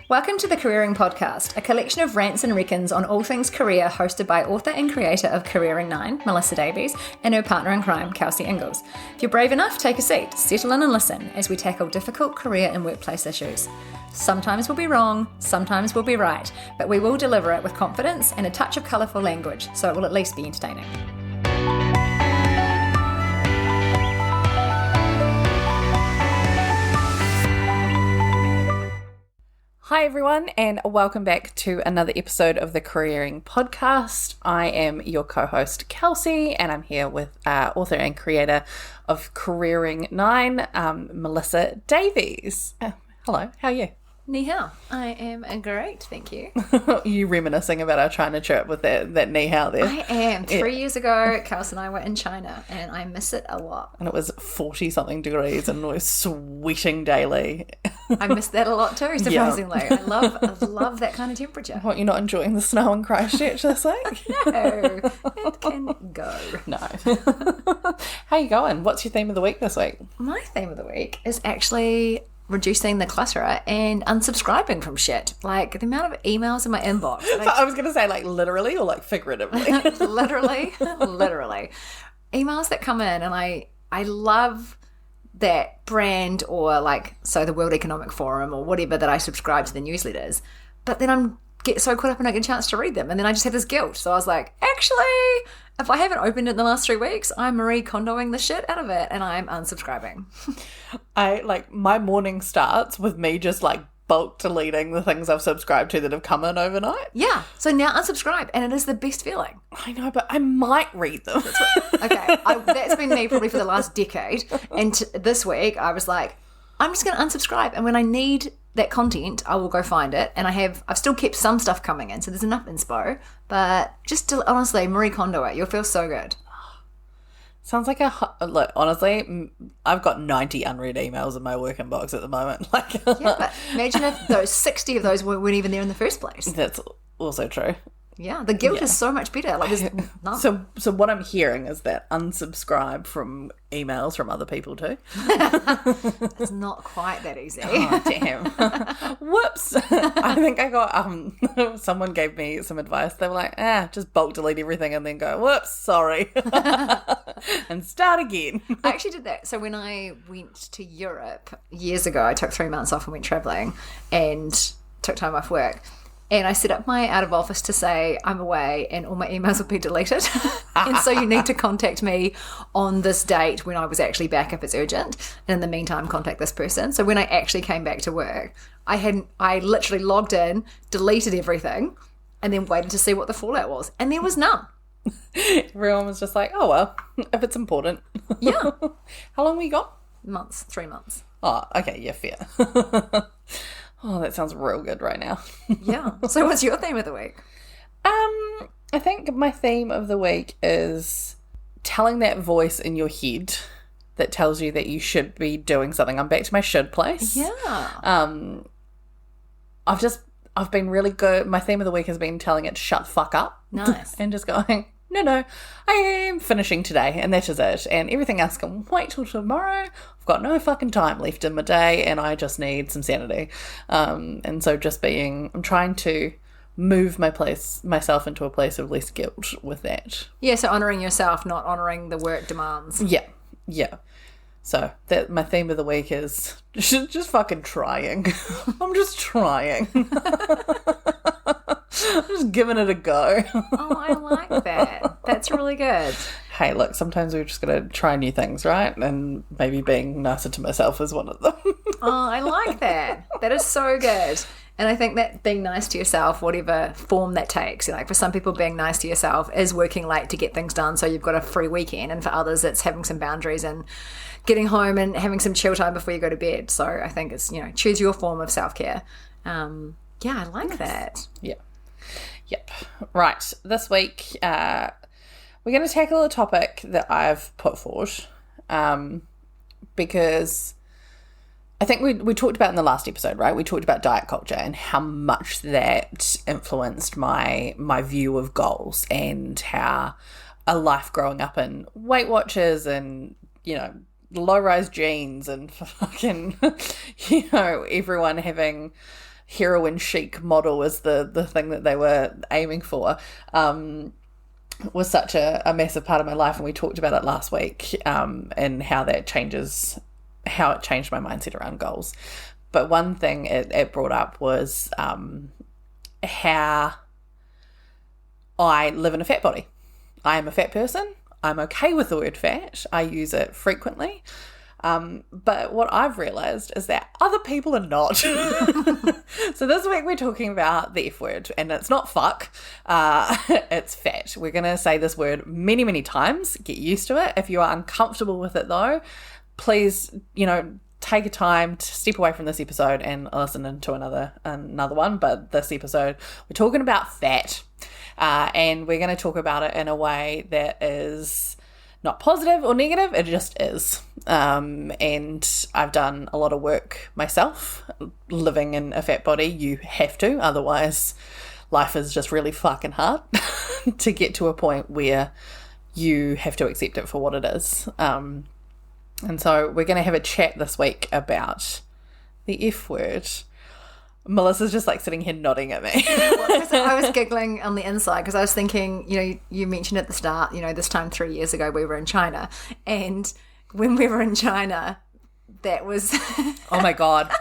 Welcome to the Careering Podcast, a collection of rants and reckons on all things career, hosted by author and creator of Careering 9, Melissa Davies, and her partner in crime, Kelsey Ingalls. If you're brave enough, take a seat, settle in and listen as we tackle difficult career and workplace issues. Sometimes we'll be wrong, sometimes we'll be right, but we will deliver it with confidence and a touch of colourful language, so it will at least be entertaining. Hi everyone, and welcome back to another episode of the Careering Podcast. I am your co-host Kelsey, and I'm here with author and creator of Careering 9, Melissa Davies. Hello, how are you? Ni hao. I am great, thank you. You reminiscing about our China trip with that ni hao there? I am. 3 years ago, Kelsey and I were in China, and I miss it a lot. And it was 40-something degrees, and we were sweating daily. I miss that a lot too, surprisingly. Yeah. I love that kind of temperature. What, you're not enjoying the snow in Christchurch this week? No, it can go. No. How you going? What's your theme of the week this week? My theme of the week is actually reducing the clutter and unsubscribing from shit. Like the amount of emails in my inbox. So I was going to say like literally or like figuratively? literally. Emails that come in, and I love that brand, or like, so the World Economic Forum or whatever, that I subscribe to the newsletters. But then get so caught up and I get a chance to read them, and then I just have this guilt. So I was like, actually, if I haven't opened it in the last 3 weeks, I'm Marie Kondoing the shit out of it, and I'm unsubscribing. My morning starts with me just like bulk deleting the things I've subscribed to that have come in overnight. Yeah. So now unsubscribe, and it is the best feeling. I know, but I might read them. Okay. That's been me probably for the last decade. And this week I was like, I'm just going to unsubscribe. And when I need that content, I will go find it. And I've still kept some stuff coming in, so there's enough inspo. But just to, honestly, Marie Kondo it. You'll feel so good. Sounds like look, honestly, I've got 90 unread emails in my work inbox at the moment. Yeah, but imagine if those 60 of those weren't even there in the first place. That's also true. Yeah, the guilt is so much better. Like, there's none. So what I'm hearing is that unsubscribe from emails from other people too. It's not quite that easy. Oh, damn. Whoops. I think I got, someone gave me some advice. They were like, just bulk delete everything and then go, whoops, sorry. And start again. I actually did that. So when I went to Europe years ago, I took 3 months off and went travelling and took time off work. And I set up my out of office to say I'm away and all my emails will be deleted. And so you need to contact me on this date when I was actually back if it's urgent. And in the meantime, contact this person. So when I actually came back to work, I literally logged in, deleted everything, and then waited to see what the fallout was. And there was none. Everyone was just like, oh, well, if it's important. Yeah. How long were you gone? 3 months. Oh, okay. Yeah, fair. Oh, that sounds real good right now. Yeah. So what's your theme of the week? I think my theme of the week is telling that voice in your head that tells you that you should be doing something. I'm back to my should place. Yeah. I've been really good. My theme of the week has been telling it to shut the fuck up. Nice. And just going, no, I am finishing today and that is it. And everything else can wait till tomorrow. I've got no fucking time left in my day and I just need some sanity. And so I'm trying to move myself into a place of less guilt with that. Yeah, so honouring yourself, not honouring the work demands. Yeah. So my theme of the week is just fucking trying. I'm just trying. I'm just giving it a go. Oh, I like that. That's really good. Hey, look, sometimes we're just going to try new things, right? And maybe being nicer to myself is one of them. Oh, I like that. That is so good. And I think that being nice to yourself, whatever form that takes, like for some people being nice to yourself is working late to get things done so you've got a free weekend. And for others, it's having some boundaries and getting home and having some chill time before you go to bed. So I think it's, choose your form of self-care. Yeah, I like that. Yeah. Yep. Right. This week, we're going to tackle a topic that I've put forward because I think we talked about in the last episode, right? We talked about diet culture and how much that influenced my view of goals and how a life growing up in Weight Watchers and, low-rise jeans and fucking, everyone having heroin chic model as the thing that they were aiming for, was such a massive part of my life. And we talked about it last week, and how it changed my mindset around goals. But one thing it brought up was how I live in a fat body. I am a fat person. I'm okay with the word fat. I use it frequently. But what I've realised is that other people are not. So this week we're talking about the F word, and it's not fuck, it's fat. We're going to say this word many, many times. Get used to it. If you are uncomfortable with it though, please, take a time to step away from this episode and listen into another one. But this episode, we're talking about fat, and we're going to talk about it in a way that is not positive or negative. It just is. And I've done a lot of work myself living in a fat body. You have to, otherwise life is just really fucking hard to get to a point where you have to accept it for what it is. And so we're going to have a chat this week about the F word. Melissa's just like sitting here nodding at me. I was giggling on the inside because I was thinking, you mentioned at the start, this time 3 years ago we were in China. And when we were in China, that was... Oh my God.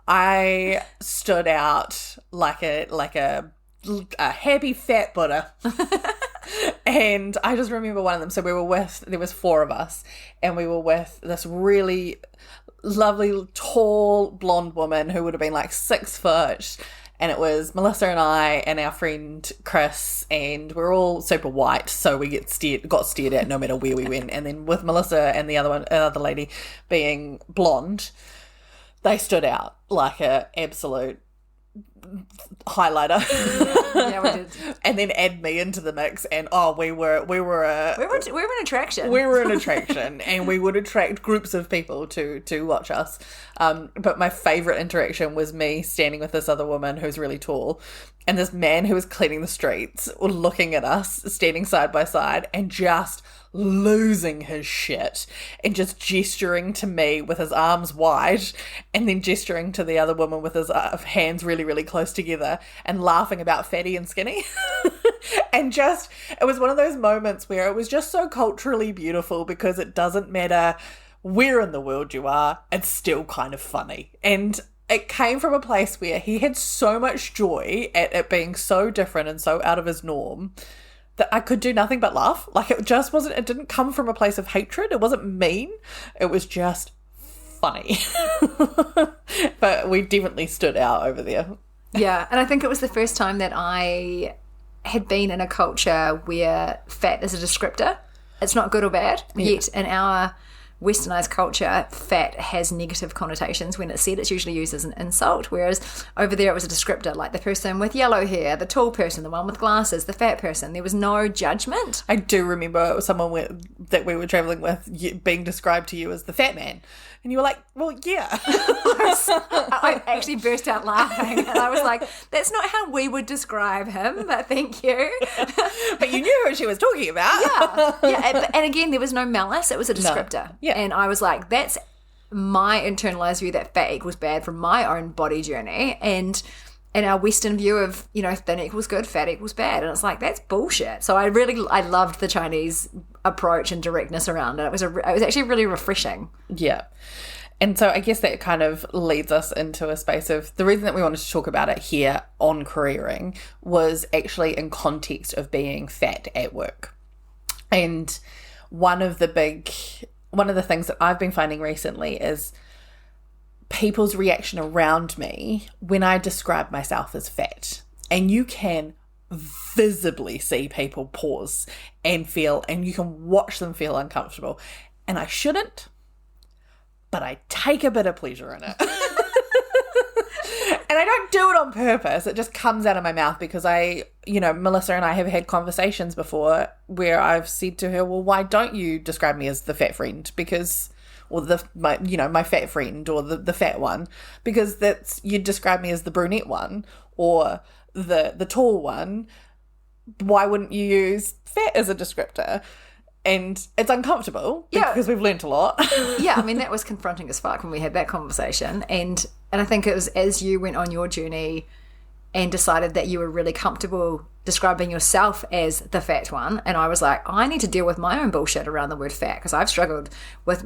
I stood out like a happy fat Buddha. And I just remember one of them. So there was 4 of us, and we were with this really lovely, tall, blonde woman who would have been like 6 foot. And it was Melissa and I and our friend Chris, and we're all super white, so we got stared at no matter where we went. And then with Melissa and the other lady being blonde, they stood out like a absolute highlighter. Yeah, we did. And then add me into the mix, and we were an attraction. We were an attraction, and we would attract groups of people to watch us. But my favourite interaction was me standing with this other woman who's really tall, and this man who was cleaning the streets looking at us standing side by side and just losing his shit and just gesturing to me with his arms wide, and then gesturing to the other woman with his hands really, really close together, and laughing about fatty and skinny. And just, it was one of those moments where it was just so culturally beautiful, because it doesn't matter where in the world you are, it's still kind of funny. And it came from a place where he had so much joy at it being so different and so out of his norm that I could do nothing but laugh. Like, it didn't come from a place of hatred. It wasn't mean. It was just funny. But we definitely stood out over there. Yeah, and I think it was the first time that I had been in a culture where fat is a descriptor. It's not good or bad. Yeah. Yet in our westernized culture, fat has negative connotations. When it's said, it's usually used as an insult, whereas over there it was a descriptor, like the person with yellow hair, the tall person, the one with glasses, the fat person. There was no judgment. I do remember someone that we were traveling with being described to you as the fat man, and you were like, well, yeah. I actually burst out laughing, and I was like, that's not how we would describe him, but thank you. But you knew who she was talking about. Yeah. And again, there was no malice. It was a descriptor. No. Yeah. And I was like, that's my internalized view that fat equals bad from my own body journey. And our Western view of, thin equals good, fat equals bad. And it's like, that's bullshit. So I loved the Chinese approach and directness around it. It was actually really refreshing. Yeah. And so I guess that kind of leads us into a space of, the reason that we wanted to talk about it here on careering was actually in context of being fat at work. And one of the things that I've been finding recently is people's reaction around me when I describe myself as fat. And you can visibly see people pause and you can watch them feel uncomfortable. And I shouldn't, but I take a bit of pleasure in it. And I don't do it on purpose. It just comes out of my mouth because Melissa and I have had conversations before where I've said to her, well, why don't you describe me as the fat friend? My fat friend, or the fat one, because you'd describe me as the brunette one or the tall one. Why wouldn't you use fat as a descriptor? And it's uncomfortable Yeah. because we've learnt a lot. Yeah, I mean, that was confronting as fuck when we had that conversation. And I think it was as you went on your journey and decided that you were really comfortable describing yourself as the fat one. And I was like, I need to deal with my own bullshit around the word fat, because I've struggled with,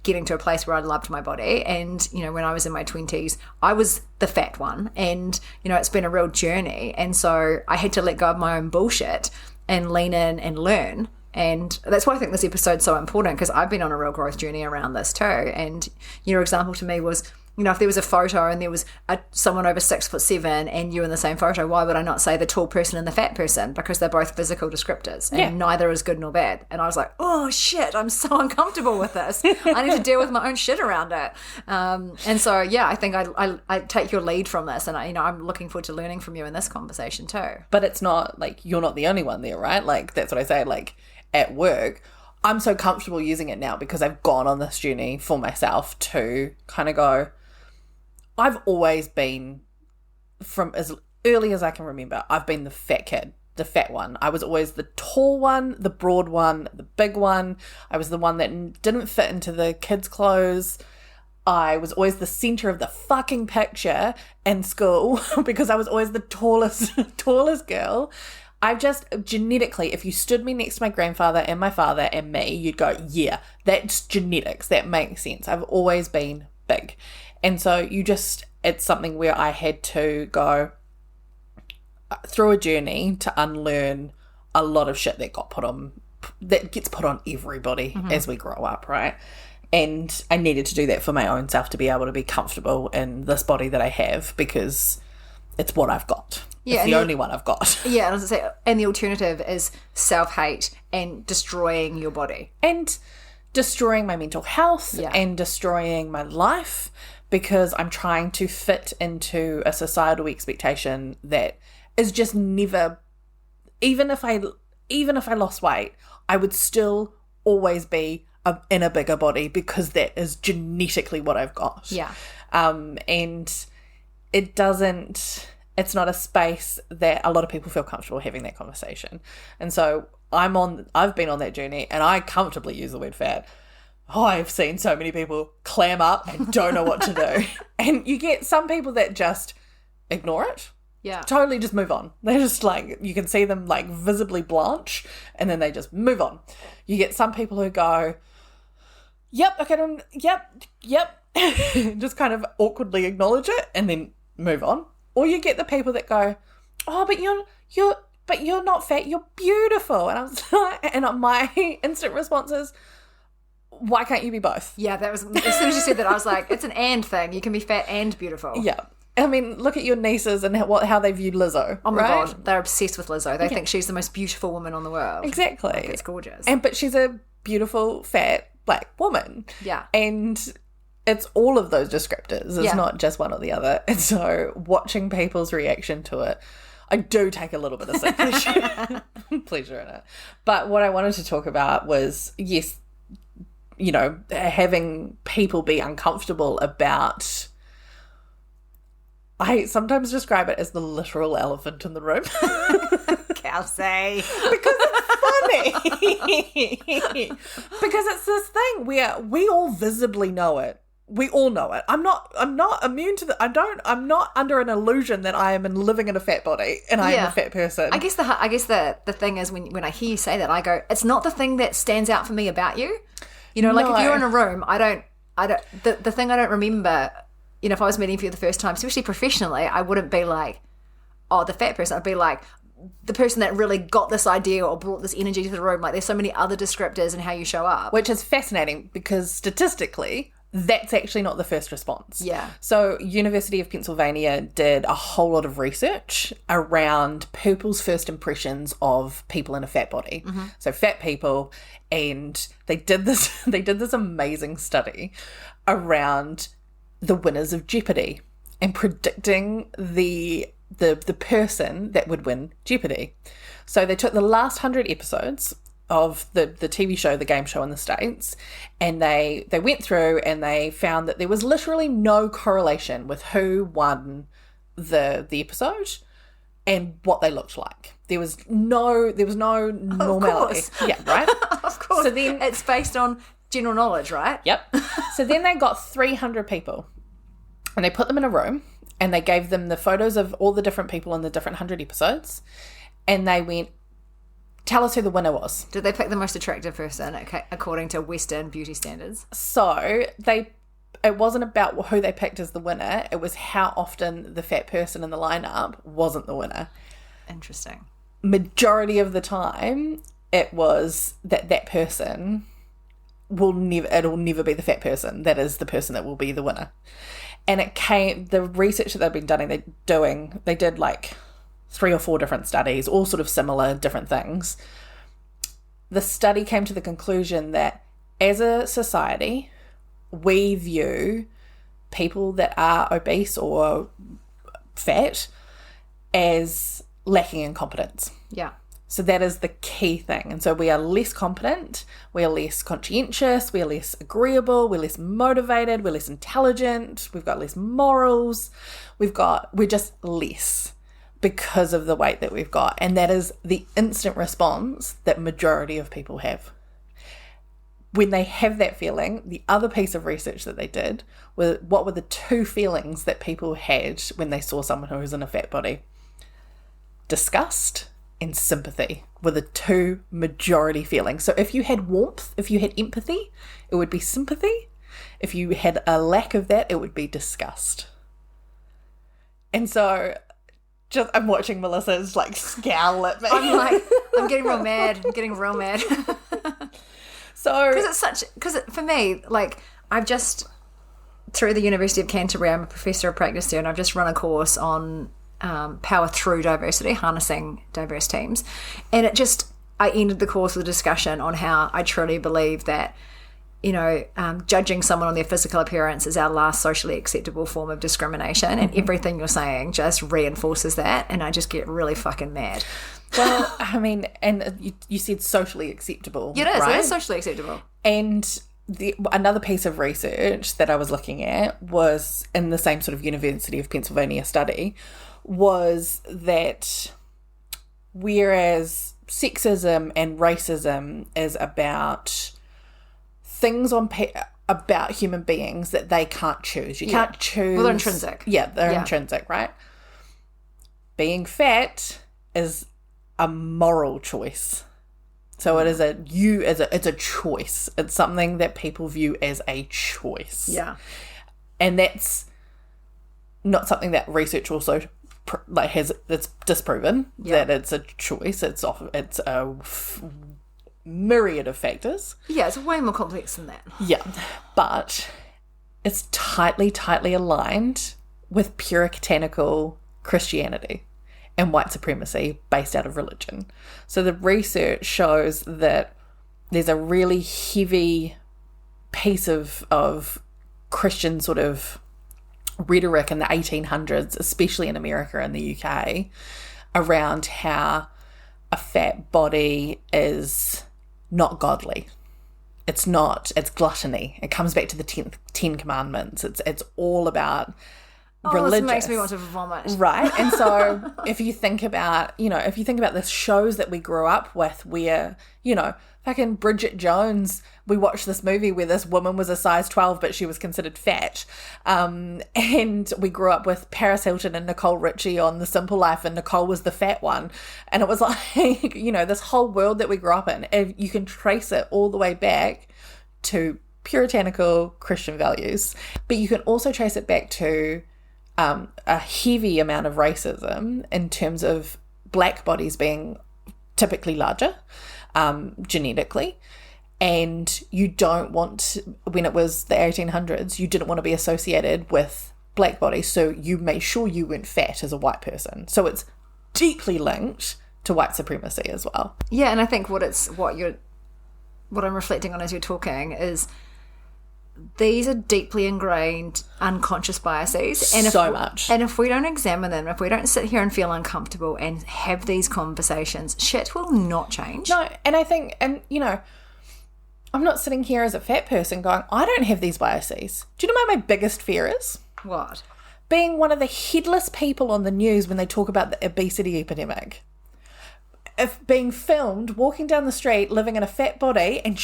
getting to a place where I loved my body. And, when I was in my 20s, I was the fat one. And, it's been a real journey. And so I had to let go of my own bullshit and lean in and learn. And that's why I think this episode's so important, because I've been on a real growth journey around this too. And your example to me was, if there was a photo and there was someone over 6'7" and you in the same photo, why would I not say the tall person and the fat person? Because they're both physical descriptors, and neither is good nor bad. And I was like, oh shit, I'm so uncomfortable with this. I need to deal with my own shit around it. And so, I think I take your lead from this, and I'm looking forward to learning from you in this conversation too. But it's not like you're not the only one there, right? Like, that's what I say. Like, at work, I'm so comfortable using it now because I've gone on this journey for myself to kind of go, I've always been, from as early as I can remember, I've been the fat kid, the fat one. I was always the tall one, the broad one, the big one. I was the one that didn't fit into the kids' clothes. I was always the center of the fucking picture in school because I was always the tallest girl. I've just genetically, if you stood me next to my grandfather and my father and me, you'd go, yeah, that's genetics. That makes sense. I've always been big. And so it's something where I had to go through a journey to unlearn a lot of shit that gets put on everybody as we grow up, right? And I needed to do that for my own self to be able to be comfortable in this body that I have, because it's what I've got. Yeah, it's the only one I've got. Yeah, and as I say, and the alternative is self-hate and destroying your body. And destroying my mental health and destroying my life, because I'm trying to fit into a societal expectation that is just never, even if I lost weight, I would still always be in a bigger body, because that is genetically what I've got. Yeah. And it's not a space that a lot of people feel comfortable having that conversation. And so I've been on that journey, and I comfortably use the word fat. Oh, I've seen so many people clam up and don't know what to do. And you get some people that just ignore it. Yeah. Totally just move on. They're just like, you can see them like visibly blanch, and then they just move on. You get some people who go, yep, okay, yep. Just kind of awkwardly acknowledge it and then move on. Or you get the people that go, oh, but you're not fat, you're beautiful. And I was like, and my instant response is, why can't you be both? Yeah, that was, as soon as you said that, I was like, it's an and thing. You can be fat and beautiful. Yeah. I mean, look at your nieces and how they view Lizzo. Oh my right? God, they're obsessed with Lizzo. They think she's the most beautiful woman on the world. Exactly. Like, it's gorgeous. But she's a beautiful, fat, black woman. Yeah. And it's all of those descriptors. It's not just one or the other. And so watching people's reaction to it, I do take a little bit of pleasure in it. But what I wanted to talk about was, yes, having people be uncomfortable about, I sometimes describe it as the literal elephant in the room. Kelsey. Because it's funny. Because it's this thing where we all visibly know it. We all know it. I'm not immune to I'm not under an illusion that I am living in a fat body and I am a fat person. I guess the thing is, when I hear you say that, I go, it's not the thing that stands out for me about you. Like if you're in a room, the thing I don't remember, if I was meeting you for the first time, especially professionally, I wouldn't be like, oh, the fat person. I'd be like, the person that really got this idea or brought this energy to the room. Like, there's so many other descriptors in how you show up. Which is fascinating, because statistically, that's actually not the first response. Yeah. So University of Pennsylvania did a whole lot of research around people's first impressions of people in a fat body. Mm-hmm. So fat people, and they did this amazing study around the winners of Jeopardy and predicting the person that would win Jeopardy. So they took the last 100 episodes of the TV show, the game show in the States, and they went through and they found that there was literally no correlation with who won the episode and what they looked like. There was no normality. Of course. Yeah, right? Of course. So then it's based on general knowledge, right? Yep. So then they got 300 people and they put them in a room and they gave them the photos of all the different people in the different 100 episodes and they went, tell us who the winner was. Did they pick the most attractive person according to Western beauty standards? So it wasn't about who they picked as the winner. It was how often the fat person in the lineup wasn't the winner. Interesting. Majority of the time, it was that person it'll never be the fat person. That is the person that will be the winner. And the research that they've been doing, they did like 3 or 4 different studies, all sort of similar, different things. The study came to the conclusion that as a society, we view people that are obese or fat as lacking in competence. Yeah. So that is the key thing. And so we are less competent, we are less conscientious, we are less agreeable, we're less motivated, we're less intelligent, we've got less morals, we're just less because of the weight that we've got. And that is the instant response that majority of people have. When they have that feeling, the other piece of research that they did was what were the 2 feelings that people had when they saw someone who was in a fat body? Disgust and sympathy were the 2 majority feelings. So if you had warmth, if you had empathy, it would be sympathy. If you had a lack of that, it would be disgust. And so I'm watching Melissa's like scowl at me. I'm getting real mad. So because for me, like, I've just, through the University of Canterbury, I'm a professor of practice there, and I've just run a course on power through diversity, harnessing diverse teams. And I ended the course with a discussion on how I truly believe that, judging someone on their physical appearance is our last socially acceptable form of discrimination. And everything you're saying just reinforces that. And I just get really fucking mad. Well, I mean, and you said socially acceptable. It is. Right? It is socially acceptable. And another piece of research that I was looking at was in the same sort of University of Pennsylvania study, was that whereas sexism and racism is about things about human beings that they can't choose. You can't choose. Well, they're intrinsic. Yeah, they're intrinsic, right? Being fat is a moral choice. So it is it's a choice. It's something that people view as a choice. Yeah. And that's not something that research also it's disproven that it's a choice. It's a myriad of factors. Yeah, it's way more complex than that. Yeah, but it's tightly aligned with puritanical Christianity and white supremacy based out of religion. So the research shows that there's a really heavy piece of Christian sort of rhetoric in the 1800s, especially in America and the UK, around how a fat body is not godly. It's gluttony. It comes back to the 10 commandments. It's all about religious. This makes me want to vomit. Right. And so if you think about the shows that we grew up with where, fucking Bridget Jones, we watched this movie where this woman was a size 12 but she was considered fat. And we grew up with Paris Hilton and Nicole Richie on The Simple Life, and Nicole was the fat one. And it was like, this whole world that we grew up in, if you can trace it all the way back to puritanical Christian values. But you can also trace it back to a heavy amount of racism in terms of black bodies being typically larger genetically, and you don't want, when it was the 1800s, you didn't want to be associated with black bodies, so you made sure you weren't fat as a white person. So it's deeply linked to white supremacy as well. Yeah, and I think what I'm reflecting on as you're talking is these are deeply ingrained unconscious biases. And if we don't examine them, if we don't sit here and feel uncomfortable and have these conversations, shit will not change. No, and I think, I'm not sitting here as a fat person going, I don't have these biases. Do you know what my biggest fear is? What? Being one of the headless people on the news when they talk about the obesity epidemic. if being filmed walking down the street living in a fat body and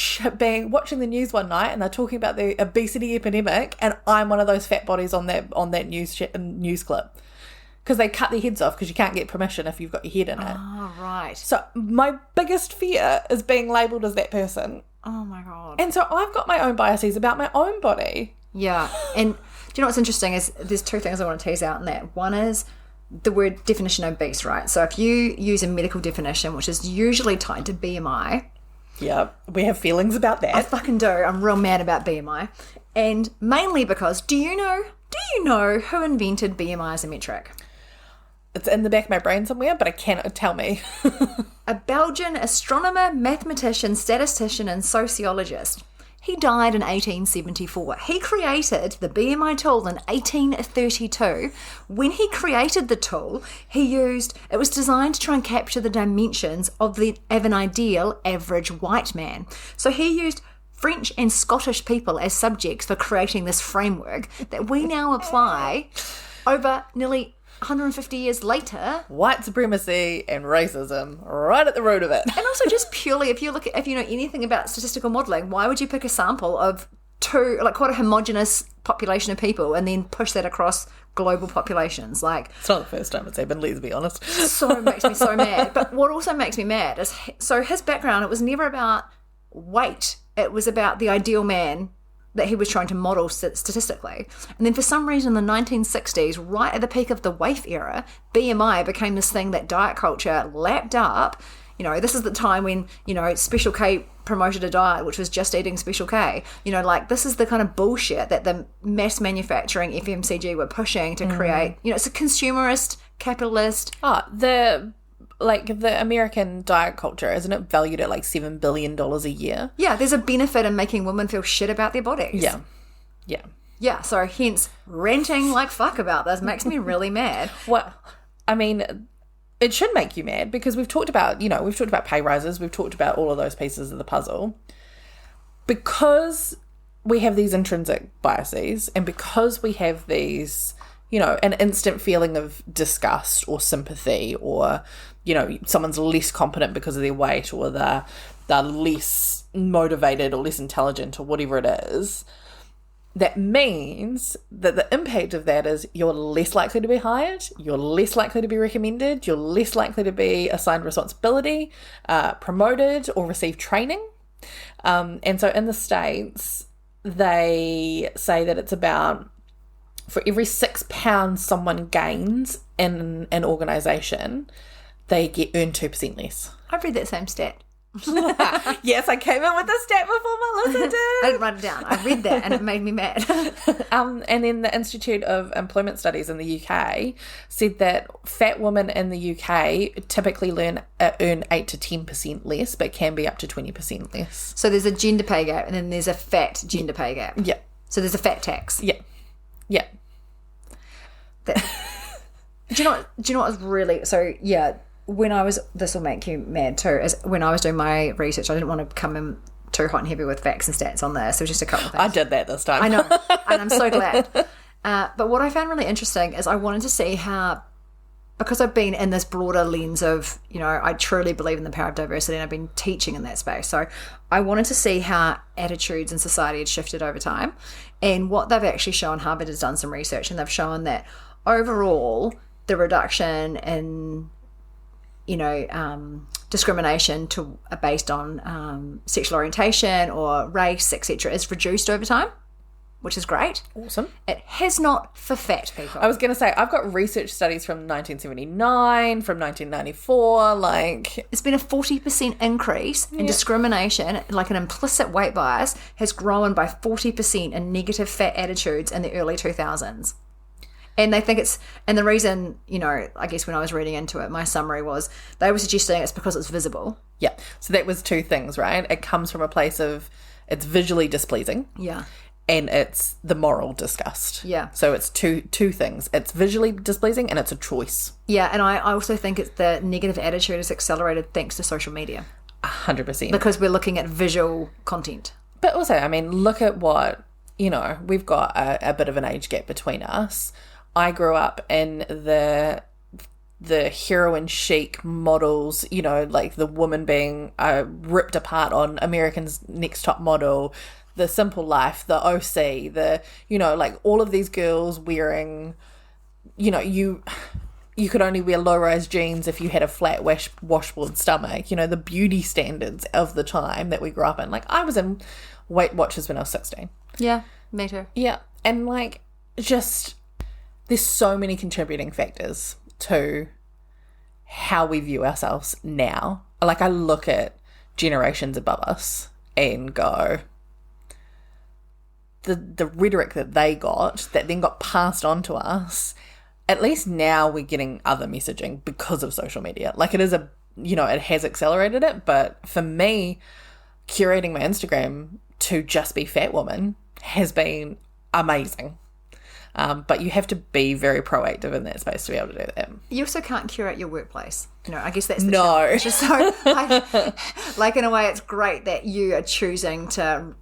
watching the news one night and they're talking about the obesity epidemic and I'm one of those fat bodies on that news clip, because they cut their heads off because you can't get permission if you've got your head in it. Oh, right. So my biggest fear is being labelled as that person. Oh my God. And so I've got my own biases about my own body. Yeah. And do you know what's interesting is there's two things I want to tease out in that. One is the word definition obese, right? So if you use a medical definition, which is usually tied to BMI. Yeah, we have feelings about that. I fucking do. I'm real mad about BMI. And mainly because, do you know who invented BMI as a metric? It's in the back of my brain somewhere, but I cannot tell me. A Belgian astronomer, mathematician, statistician, and sociologist. He died in 1874. He created the BMI tool in 1832. When he created the tool, it was designed to try and capture the dimensions of an ideal average white man. So he used French and Scottish people as subjects for creating this framework that we now apply over nearly 150 years later. White supremacy and racism right at the root of it. And also just purely, if you know anything about statistical modelling, why would you pick a sample of quite a homogenous population of people and then push that across global populations? Like, it's not the first time it's happened, let's be honest. So makes me so mad. But what also makes me mad is, so his background, it was never about weight. It was about the ideal man that he was trying to model statistically. And then for some reason in the 1960s, right at the peak of the waif era, BMI became this thing that diet culture lapped up. You know, this is the time when, you know, Special K promoted a diet which was just eating Special K. You know, like, this is the kind of bullshit that the mass manufacturing FMCG were pushing to create. You know, it's a consumerist, capitalist. The American diet culture, isn't it valued at like $7 billion a year? Yeah, there's a benefit in making women feel shit about their bodies. Yeah. Yeah, so hence ranting like fuck about this makes me really mad. Well, I mean, it should make you mad because we've talked about pay rises, we've talked about all of those pieces of the puzzle. Because we have these intrinsic biases and because we have these, you know, an instant feeling of disgust or sympathy, or, you know, someone's less competent because of their weight, or they're less motivated or less intelligent or whatever it is, that means that the impact of that is you're less likely to be hired, you're less likely to be recommended, you're less likely to be assigned responsibility, promoted, or receive training. And so in the States, they say that it's about, for every £6 someone gains in an organisation, they earn 2% less. I've read that same stat. Yes, I came in with the stat before Melissa did. I didn't write it down. I read that and it made me mad. And then the Institute of Employment Studies in the UK said that fat women in the UK typically earn 8 to 10% less, but can be up to 20% less. So there's a gender pay gap and then there's a fat gender pay gap. Yeah. So there's a fat tax. Yeah. Do you know what was really, so yeah, this will make you mad too, is when I was doing my research, I didn't want to come in too hot and heavy with facts and stats on this. There was just a couple of things. I did that this time. I know, and I'm so glad. But what I found really interesting is I wanted to see how, because I've been in this broader lens of, you know, I truly believe in the power of diversity and I've been teaching in that space. So I wanted to see how attitudes in society had shifted over time. And what they've actually shown, Harvard has done some research and they've shown that overall, the reduction in, you know, discrimination based on sexual orientation or race, etc., is reduced over time, which is great. Awesome. It has not for fat people. I was going to say, I've got research studies from 1979, from 1994, like... It's been a 40% increase in discrimination, like an implicit weight bias, has grown by 40% in negative fat attitudes in the early 2000s. And they think and the reason, you know, I guess when I was reading into it, my summary was they were suggesting it's because it's visible. Yeah. So that was two things, right? It comes from a place of it's visually displeasing. Yeah. And it's the moral disgust. Yeah. So it's two things. It's visually displeasing and it's a choice. Yeah. And I also think it's the negative attitude is accelerated thanks to social media. 100%. Because we're looking at visual content. But also, I mean, look at what, you know, we've got a bit of an age gap between us. I grew up in the the heroin chic models, you know, like the woman being ripped apart on American's Next Top Model, The Simple Life, the OC, the, you know, like all of these girls wearing, you know, you could only wear low-rise jeans if you had a flat washboard stomach, you know, the beauty standards of the time that we grew up in. Like, I was in Weight Watchers when I was 16. Yeah, me too. Yeah, and like, just, there's so many contributing factors to how we view ourselves now. Like, I look at generations above us and go, the rhetoric that they got, that then got passed on to us, at least now we're getting other messaging because of social media. Like, it is you know, it has accelerated it, but for me, curating my Instagram to just be fat woman has been amazing. But you have to be very proactive in that space to be able to do that. You also can't curate your workplace. You know, I guess that's the challenge. So, like, in a way, it's great that you are choosing to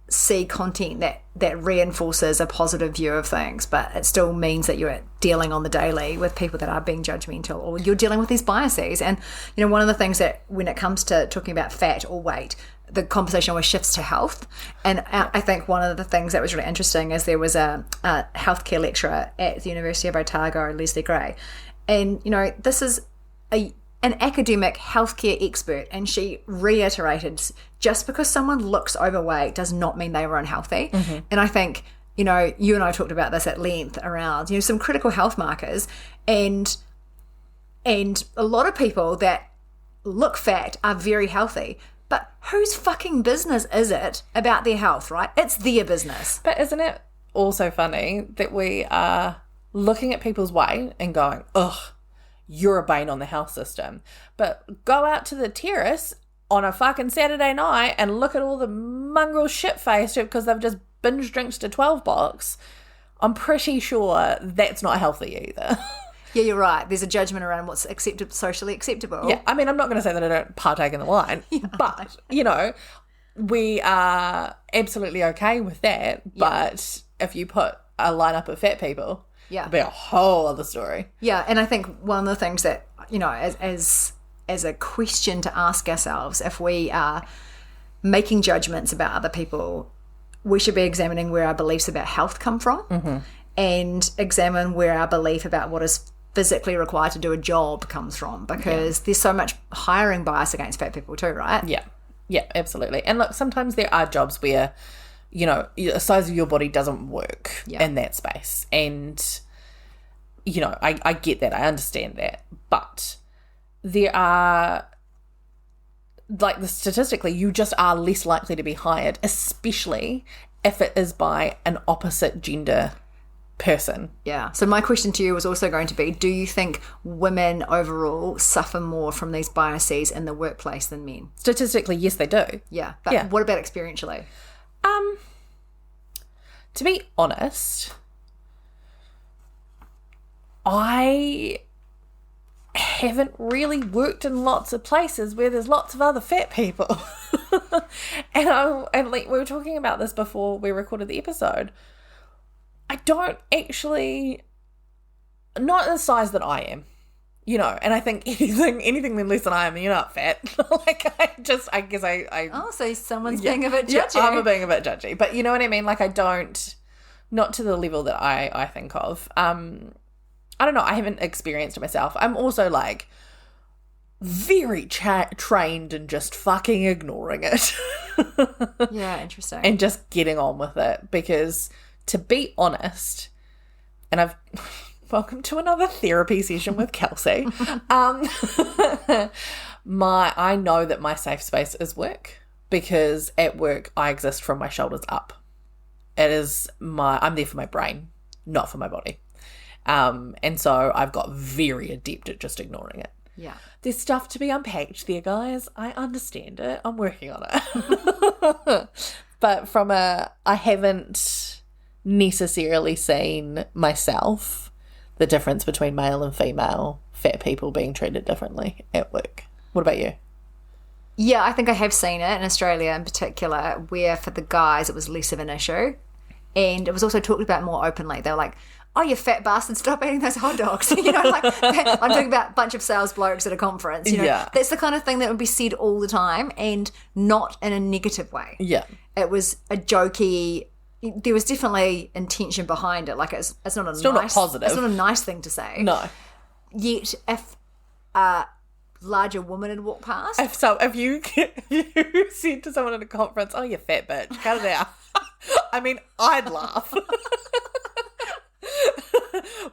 see content that reinforces a positive view of things, but it still means that you're dealing on the daily with people that are being judgmental, or you're dealing with these biases. And, you know, one of the things that when it comes to talking about fat or weight, the conversation always shifts to health. And I think one of the things that was really interesting is there was a healthcare lecturer at the University of Otago, Leslie Gray. And, you know, this is an academic healthcare expert, and she reiterated, just because someone looks overweight does not mean they were unhealthy. Mm-hmm. And I think, you know, you and I talked about this at length around, you know, some critical health markers, and a lot of people that look fat are very healthy. But whose fucking business is it about their health, right? It's their business. But isn't it also funny that we are looking at people's weight and going, ugh, you're a bane on the health system. But go out to the terrace on a fucking Saturday night and look at all the mongrel shit-faced because they've just binge drinks to 12 box. I'm pretty sure that's not healthy either. Yeah, you're right. There's a judgment around what's socially acceptable. Yeah, I mean, I'm not going to say that I don't partake in the wine, but, you know, we are absolutely okay with that. Yeah. But if you put a lineup of fat people, it'd be a whole other story. Yeah, and I think one of the things that, you know, as a question to ask ourselves, if we are making judgments about other people, we should be examining where our beliefs about health come from, mm-hmm. and examine where our belief about what is physically required to do a job comes from, because there's so much hiring bias against fat people too, right? Yeah, absolutely. And look, sometimes there are jobs where, you know, the size of your body doesn't work in that space, and, you know, I get that, I understand that, but there are, like, statistically, you just are less likely to be hired, especially if it is by an opposite gender person. Yeah. So my question to you was also going to be, do you think women overall suffer more from these biases in the workplace than men? Statistically, yes, they do. Yeah. But what about experientially? To be honest, I haven't really worked in lots of places where there's lots of other fat people. and like, we were talking about this before we recorded the episode. I don't actually, not the size that I am, you know, and I think anything less than I am, you're not fat. Like, I guess I oh, so someone's being a bit judgy. Yeah, I'm being a bit judgy, but you know what I mean? Like, I don't, not to the level that I think of. I don't know, I haven't experienced it myself. I'm also, like, very trained in just fucking ignoring it. Yeah, interesting. And just getting on with it, because, to be honest, and welcome to another therapy session with Kelsey. I know that my safe space is work, because at work I exist from my shoulders up. I'm there for my brain, not for my body. And so I've got very adept at just ignoring it. Yeah. There's stuff to be unpacked there, guys. I understand it. I'm working on it. But I haven't necessarily seen myself the difference between male and female fat people being treated differently at work. What about you? Yeah, I think I have seen it in Australia in particular, where for the guys it was less of an issue, and it was also talked about more openly. They were like, oh, you fat bastard, stop eating those hot dogs. You know, like I'm talking about a bunch of sales blokes at a conference. You know, Yeah. that's the kind of thing that would be said all the time and not in a negative way. Yeah. It was a jokey. There was definitely intention behind it. Like it's not a Still nice, not positive. It's not a nice thing to say. No. Yet if a larger woman had walked past, If you said to someone at a conference, oh, you fat bitch, cut it out. I mean, I'd laugh.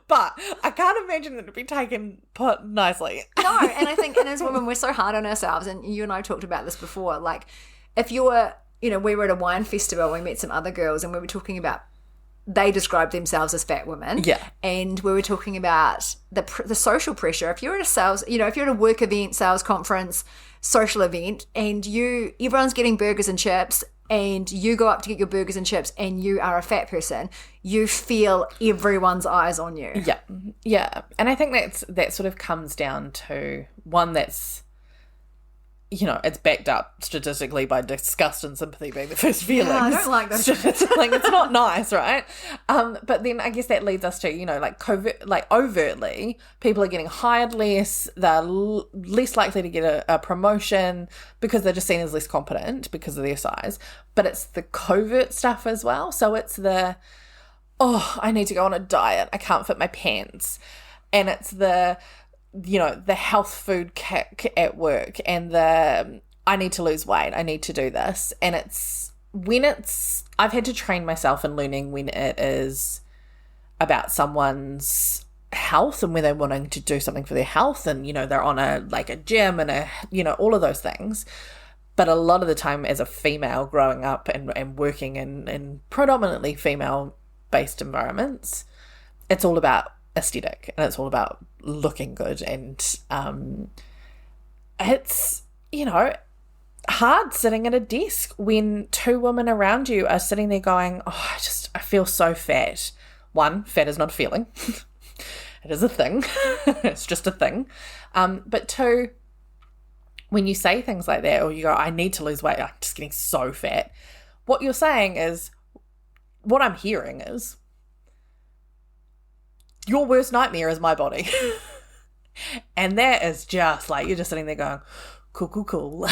But I can't imagine it to be taken put nicely. no, and I think, and as women, we're so hard on ourselves, and you and I talked about this before, like, if you're, you know, we were at a wine festival, we met some other girls, and we were talking about, they described themselves as fat women. Yeah. And we were talking about the social pressure. If you're at a sales, you know, if you're at a work event, sales conference, social event, and everyone's getting burgers and chips, and you go up to get your burgers and chips and you are a fat person, you feel everyone's eyes on you. Yeah. Yeah. And I think that sort of comes down to one that's, you know, it's backed up statistically by disgust and sympathy being the first feelings. Yeah, I don't like those. Like, it's not nice, right? But then I guess that leads us to, you know, like overtly, people are getting hired less, they're less likely to get a promotion because they're just seen as less competent because of their size. But it's the covert stuff as well. So it's the, oh, I need to go on a diet, I can't fit my pants. And it's the, you know, the health food kick at work and the I need to lose weight, I need to do this. And I've had to train myself in learning when it is about someone's health and when they're wanting to do something for their health and, you know, they're on a gym and you know, all of those things. But a lot of the time as a female growing up and working in predominantly female-based environments, it's all about aesthetic and it's all about looking good, and it's, you know, hard sitting at a desk when two women around you are sitting there going, oh, I feel so fat. One, fat is not a feeling. It is a thing. It's just a thing. But two, when you say things like that or you go, I need to lose weight, I'm just getting so fat, what you're saying is, what I'm hearing is, your worst nightmare is my body. And that is just like, you're just sitting there going, cool.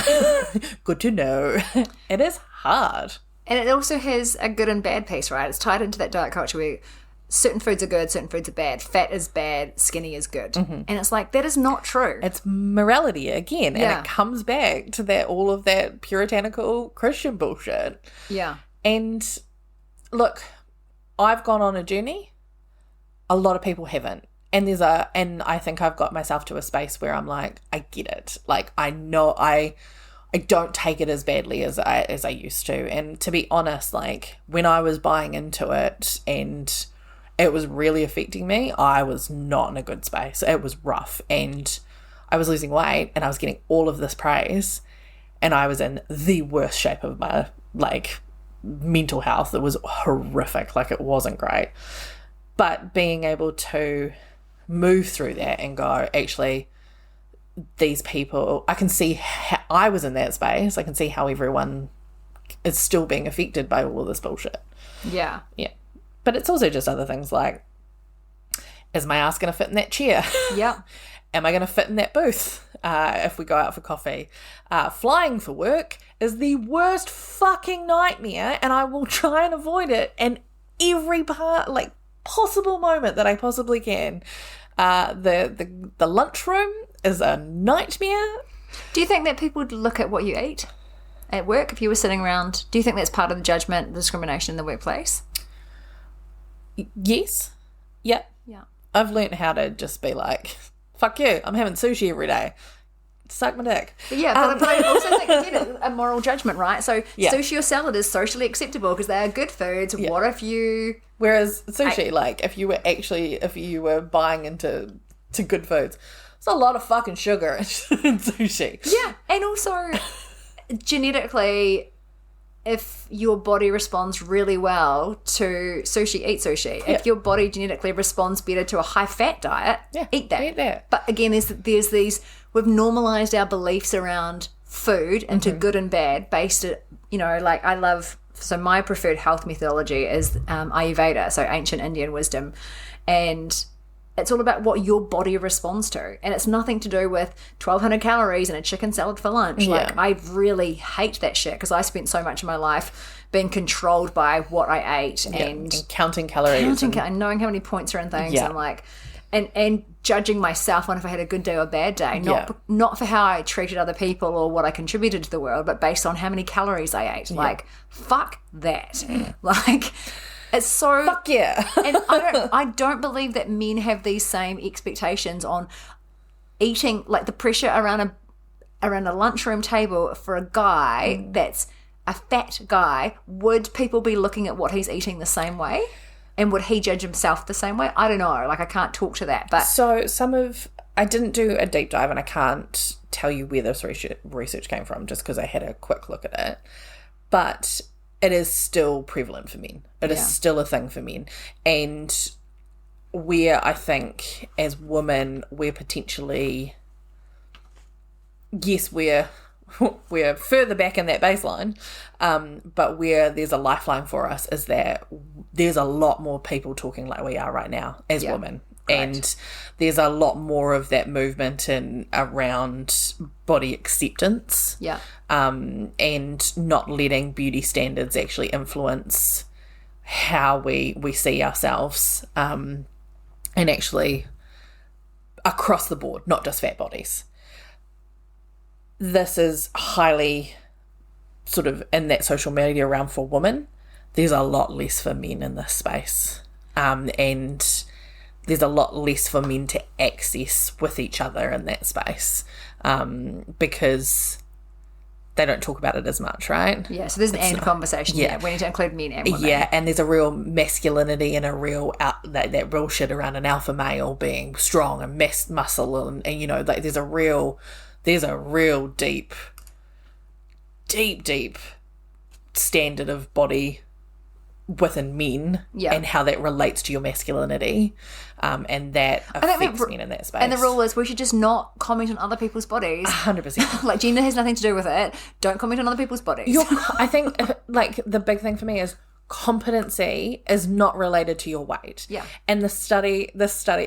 Good to know. It is hard. And it also has a good and bad piece, right? It's tied into that diet culture where certain foods are good, certain foods are bad. Fat is bad, skinny is good. Mm-hmm. And it's like, that is not true. It's morality again. Yeah. And it comes back to that, all of that puritanical Christian bullshit. Yeah. And look, I've gone on a journey. A lot of people haven't. And I think I've got myself to a space where I'm like, I get it. Like, I know I don't take it as badly as I used to. And to be honest, like, when I was buying into it and it was really affecting me, I was not in a good space. It was rough. And I was losing weight and I was getting all of this praise. And I was in the worst shape of my, like, mental health. It was horrific. Like, it wasn't great. But being able to move through that and go, actually, these people, I can see how I was in that space. I can see how everyone is still being affected by all of this bullshit. Yeah. Yeah. But it's also just other things like, is my ass going to fit in that chair? Yeah. Am I going to fit in that booth if we go out for coffee? Flying for work is the worst fucking nightmare, and I will try and avoid it. And every part, like, possible moment that I possibly can. The lunchroom is a nightmare. Do you think that people would look at what you eat at work if you were sitting around? Do you think that's part of the judgment, the discrimination in the workplace? Yes. Yep. Yeah. I've learnt how to just be like, fuck you, I'm having sushi every day. Suck my dick. But yeah, but I also think, again, a moral judgment, right? So sushi or salad is socially acceptable because they are good foods. Yeah. What if you... Whereas sushi, like, if you were buying into good foods, there's a lot of fucking sugar in sushi. Yeah, and also genetically, if your body responds really well to sushi, eat sushi. Yeah. If your body genetically responds better to a high-fat diet, eat that. Eat that. But again, there's these... We've normalised our beliefs around food into good and bad based, you know, like, I love so my preferred health methodology is Ayurveda, so ancient Indian wisdom, and it's all about what your body responds to, and it's nothing to do with 1,200 calories and a chicken salad for lunch. Like, I really hate that shit because I spent so much of my life being controlled by what I ate and counting calories and knowing how many points are in things, and like, and judging myself on if I had a good day or a bad day, not for how I treated other people or what I contributed to the world, but based on how many calories I ate. Like, fuck that. Like, it's so fuck yeah. And I don't believe that men have these same expectations on eating, like the pressure around a lunchroom table for a guy that's a fat guy. Would people be looking at what he's eating the same way? And would he judge himself the same way? I don't know. Like, I can't talk to that. But so I didn't do a deep dive, and I can't tell you where this research came from just because I had a quick look at it. But it is still prevalent for men. It is still a thing for men. And where I think as women, we're potentially, yes, we're further back in that baseline, but where there's a lifeline for us is that there's a lot more people talking like we are right now as women. Great. And there's a lot more of that movement in around body acceptance, and not letting beauty standards actually influence how we see ourselves, and actually across the board, not just fat bodies. This is highly sort of in that social media realm for women. There's a lot less for men in this space, and there's a lot less for men to access with each other in that space, because they don't talk about it as much, right? Yeah, so there's an conversation. Yeah, we need to include men and women. Yeah, and there's a real masculinity and a real that real shit around an alpha male being strong and muscle, and you know, like there's a real deep standard of body within men, and how that relates to your masculinity, and that affects men in that space. And the rule is we should just not comment on other people's bodies. 100%. Like, gender has nothing to do with it. Don't comment on other people's bodies. I think, like, the big thing for me is competency is not related to your weight. Yeah. And this study,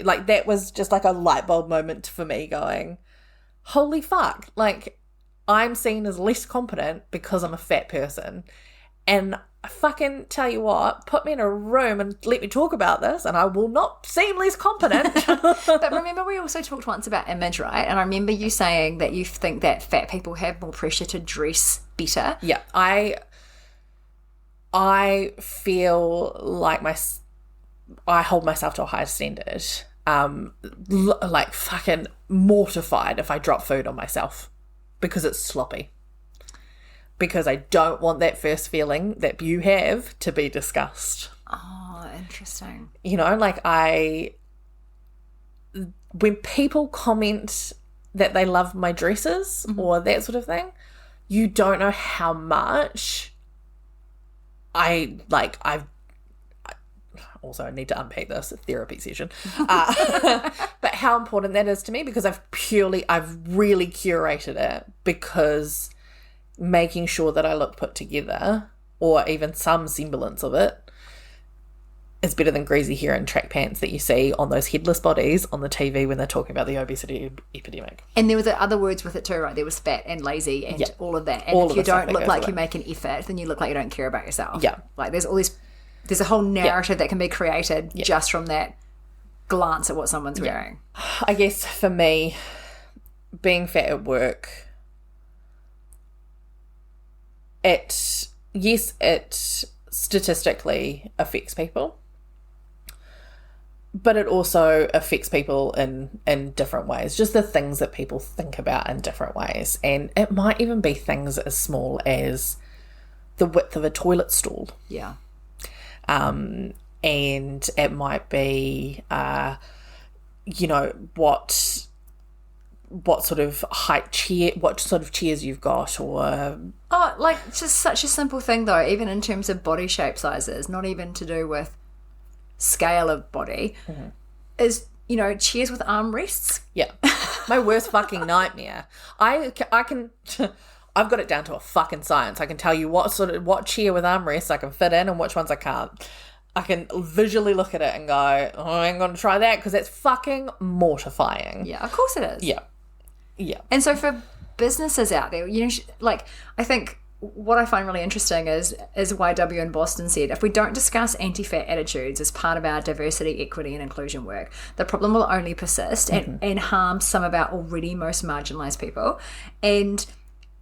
like, that was just like a light bulb moment for me going, holy fuck, like, I'm seen as less competent because I'm a fat person. And I fucking tell you what, put me in a room and let me talk about this and I will not seem less competent. But remember, we also talked once about image, right? And I remember you saying that you think that fat people have more pressure to dress better. Yeah, I feel like I hold myself to a higher standard. Like fucking mortified if I drop food on myself because it's sloppy. Because I don't want that first feeling that you have to be discussed. Oh, interesting. You know, like when people comment that they love my dresses or that sort of thing, you don't know how much I also need to unpack this therapy session, but how important that is to me, because I've really curated it, because making sure that I look put together, or even some semblance of it, is better than greasy hair and track pants that you see on those headless bodies on the TV when they're talking about the obesity epidemic. And there was other words with it too, right? There was fat and lazy and all of that. And if you don't look like you make an effort, then you look like you don't care about yourself. Yeah. Like there's a whole narrative that can be created just from that glance at what someone's wearing. I guess for me, being fat at work, it statistically affects people, but it also affects people in different ways, just the things that people think about in different ways. And it might even be things as small as the width of a toilet stall. Yeah. And it might be, what sort of height chair, what sort of chairs you've got, or... Oh, like, just such a simple thing, though, even in terms of body shape sizes, not even to do with scale of body, is, chairs with armrests. Yeah. My worst fucking nightmare. I I've got it down to a fucking science. I can tell you what chair with armrests I can fit in and which ones I can't. I can visually look at it and go, oh, I ain't going to try that because that's fucking mortifying. Yeah, of course it is. Yeah. Yeah. And so for businesses out there, you know, like, I think what I find really interesting is YW in Boston said, if we don't discuss anti-fat attitudes as part of our diversity, equity and inclusion work, the problem will only persist and harm some of our already most marginalised people. And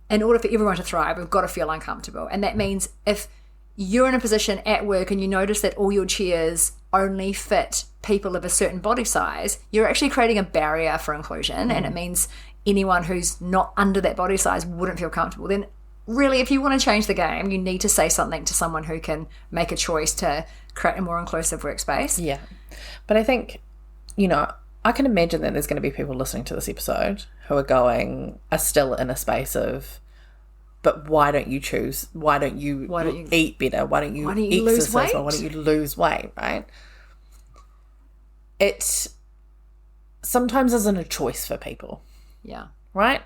in order for everyone to thrive, we've got to feel uncomfortable. And that means if you're in a position at work and you notice that all your chairs only fit people of a certain body size, you're actually creating a barrier for inclusion. And it means anyone who's not under that body size wouldn't feel comfortable. Then really, if you want to change the game, you need to say something to someone who can make a choice to create a more inclusive workspace. Yeah. But I think, you know, I can imagine that there's going to be people listening to this episode who are still in a space of, but why don't you choose? Why don't you eat better? Why don't you lose weight? Why don't you lose weight, right? It sometimes isn't a choice for people. Yeah. Right?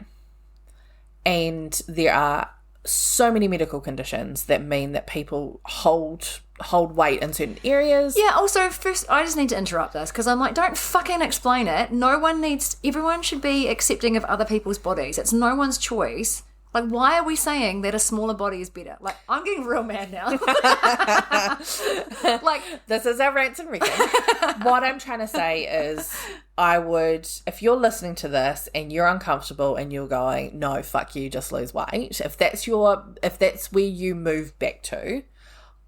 And there are so many medical conditions that mean that people hold weight in certain areas. Yeah, also, first, I just need to interrupt this because I'm like, don't fucking explain it. Everyone should be accepting of other people's bodies. It's no one's choice. Like, why are we saying that a smaller body is better? Like, I'm getting real mad now. Like, this is our rants and recap. What I'm trying to say is, if you're listening to this and you're uncomfortable and you're going, no, fuck you, just lose weight. If that's where you move back to,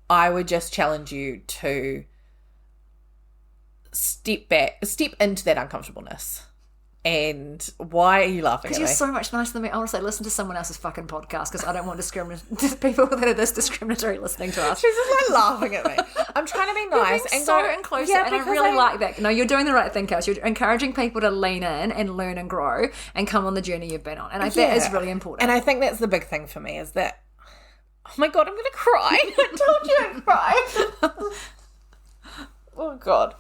I would just challenge you to step into that uncomfortableness. And why are you laughing at me? Because you're so much nicer than me. I want to say, listen to someone else's fucking podcast because I don't want people that are this discriminatory listening to us. She's just like laughing at me. I'm trying to be nice and so inclusive, yeah, and I really like that. No, you're doing the right thing, Kels. You're encouraging people to lean in and learn and grow and come on the journey you've been on, and that is really important. And I think that's the big thing for me is that. Oh my god, I'm gonna cry. I told you I'd cry. Oh god.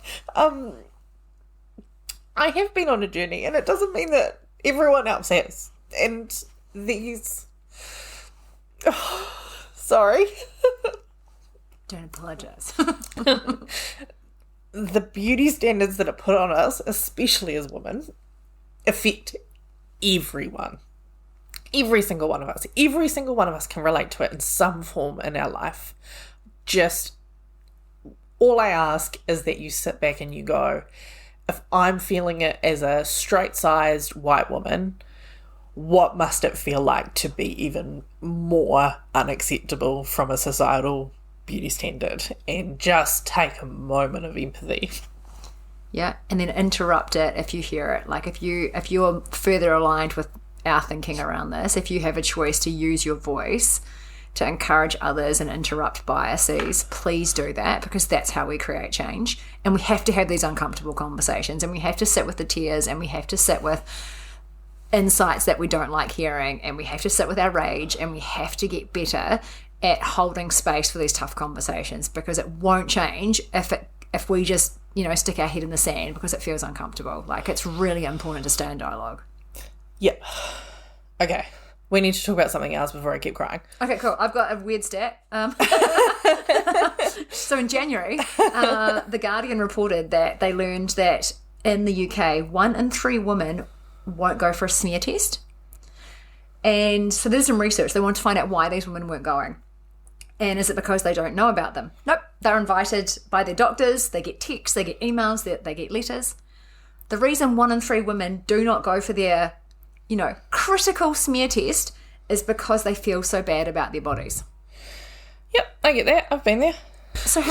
I have been on a journey, and it doesn't mean that everyone else has. And these... Oh, sorry. Don't apologise. The beauty standards that are put on us, especially as women, affect everyone. Every single one of us. Every single one of us can relate to it in some form in our life. Just all I ask is that you sit back and you go... If I'm feeling it as a straight-sized white woman, what must it feel like to be even more unacceptable from a societal beauty standard? And just take a moment of empathy. Yeah, and then interrupt it if you hear it. Like if you're further aligned with our thinking around this, if you have a choice to use your voice to encourage others and interrupt biases, please do that, because that's how we create change. And we have to have these uncomfortable conversations, and we have to sit with the tears, and we have to sit with insights that we don't like hearing, and we have to sit with our rage, and we have to get better at holding space for these tough conversations, because it won't change if we just, stick our head in the sand because it feels uncomfortable. Like, it's really important to stay in dialogue. Yep. Okay. We need to talk about something else before I keep crying. Okay, cool. I've got a weird stat. So in January, The Guardian reported that they learned that in the UK, 1 in 3 women won't go for a smear test. And so there's some research. They wanted to find out why these women weren't going. And is it because they don't know about them? Nope. They're invited by their doctors. They get texts, they get emails, they get letters. The reason 1 in 3 women do not go for their critical smear test is because they feel so bad about their bodies. Yep, I get that. I've been there. So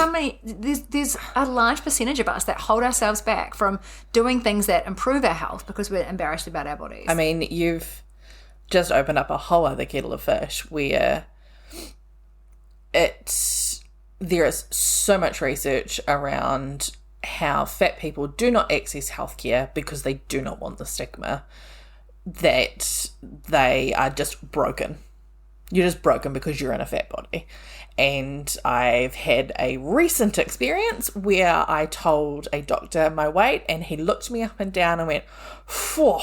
there's a large percentage of us that hold ourselves back from doing things that improve our health because we're embarrassed about our bodies. I mean, you've just opened up a whole other kettle of fish where there is so much research around how fat people do not access healthcare because they do not want the stigma that they are just broken. You're just broken because you're in a fat body. And I've had a recent experience where I told a doctor my weight and he looked me up and down and went, phew.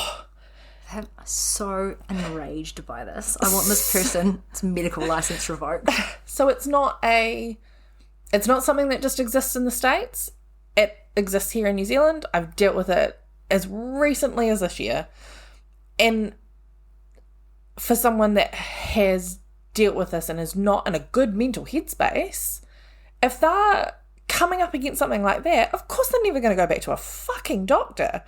I'm so enraged by this. I want this person's medical license revoked. So it's not something that just exists in the States. It exists here in New Zealand. I've dealt with it as recently as this year. And for someone that has dealt with this and is not in a good mental headspace, if they're coming up against something like that, of course they're never going to go back to a fucking doctor.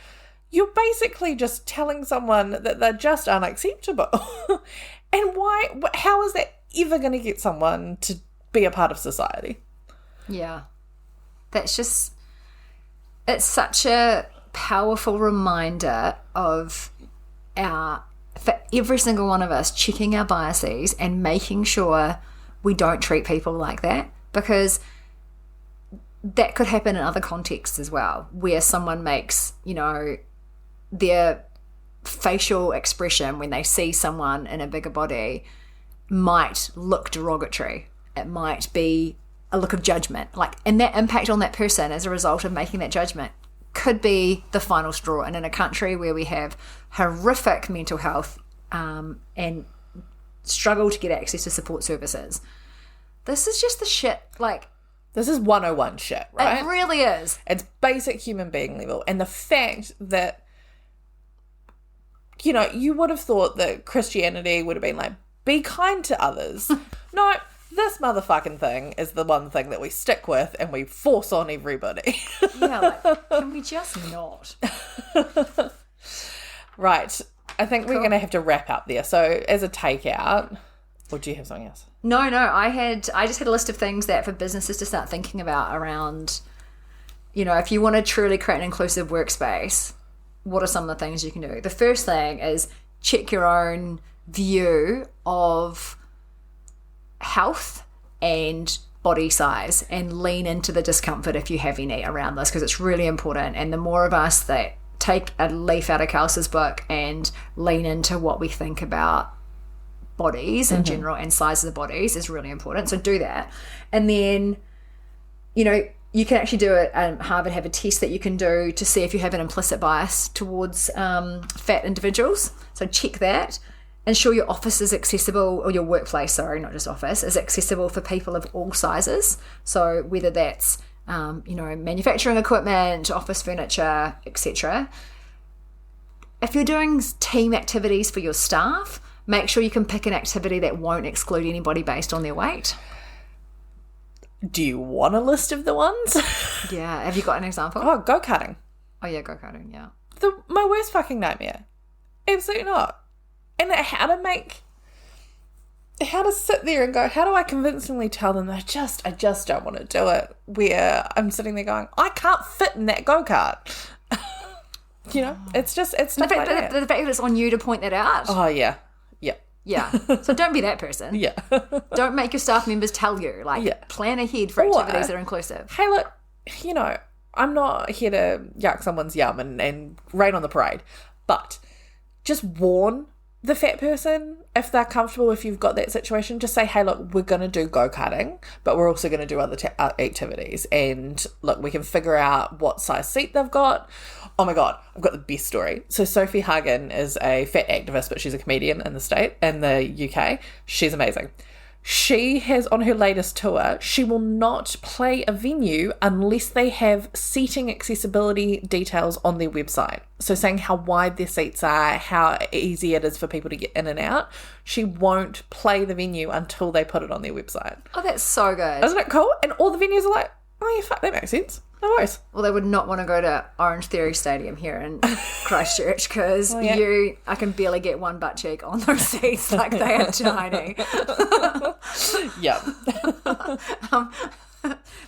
You're basically just telling someone that they're just unacceptable. And how is that ever going to get someone to be a part of society? Yeah. It's such a powerful reminder of for every single one of us, checking our biases and making sure we don't treat people like that, because that could happen in other contexts as well, where someone makes, their facial expression when they see someone in a bigger body might look derogatory. It might be a look of judgment. And that impact on that person as a result of making that judgment could be the final straw. And in a country where we have horrific mental health and struggle to get access to support services, this is just the shit. This is 101 shit, right? It really is. It's basic human being level. And the fact that, you would have thought that Christianity would have been like, be kind to others. No, this motherfucking thing is the one thing that we stick with and we force on everybody. Yeah, can we just not? Right. I think we're going to have to wrap up there. So as a takeout, or do you have something else? No, I just had a list of things that for businesses to start thinking about around, if you want to truly create an inclusive workspace, what are some of the things you can do? The first thing is check your own view of health and body size and lean into the discomfort if you have any around this, because it's really important. And the more of us that take a leaf out of Kelsey's book and lean into what we think about bodies in general and sizes of bodies is really important. So do that. And then, you can actually do it. Harvard have a test that you can do to see if you have an implicit bias towards fat individuals. So check that. Ensure your office is accessible, or your workplace, sorry, not just office, is accessible for people of all sizes. So whether that's, manufacturing equipment, office furniture, etc. If you're doing team activities for your staff, make sure you can pick an activity that won't exclude anybody based on their weight. Do you want a list of the ones? Yeah. Have you got an example? Oh, go-karting. Oh, yeah, go-karting, yeah. My worst fucking nightmare. Absolutely not. And how to sit there and go, how do I convincingly tell them that I just don't want to do it, where I'm sitting there going, I can't fit in that go-kart. It's stuff like that. The fact that it's on you to point that out. Oh, yeah. Yeah. So don't be that person. Yeah. Don't make your staff members tell you. Plan ahead for activities that are inclusive. Hey, look, I'm not here to yuck someone's yum and rain on the parade, but just warn the fat person, if they're comfortable, if you've got that situation, just say, hey, look, we're going to do go-karting, but we're also going to do other activities. And look, we can figure out what size seat they've got. Oh my God, I've got the best story. So Sophie Hagen is a fat activist, but she's a comedian in the UK. She's amazing. She has, on her latest tour, she will not play a venue unless they have seating accessibility details on their website. So saying how wide their seats are, how easy it is for people to get in and out. She won't play the venue until they put it on their website. Oh, that's so good. Isn't it cool? And all the venues are like, oh yeah, fuck, that makes sense. No worries. Well, they would not want to go to Orange Theory Stadium here in Christchurch because I can barely get one butt cheek on those seats. They are tiny. Yeah.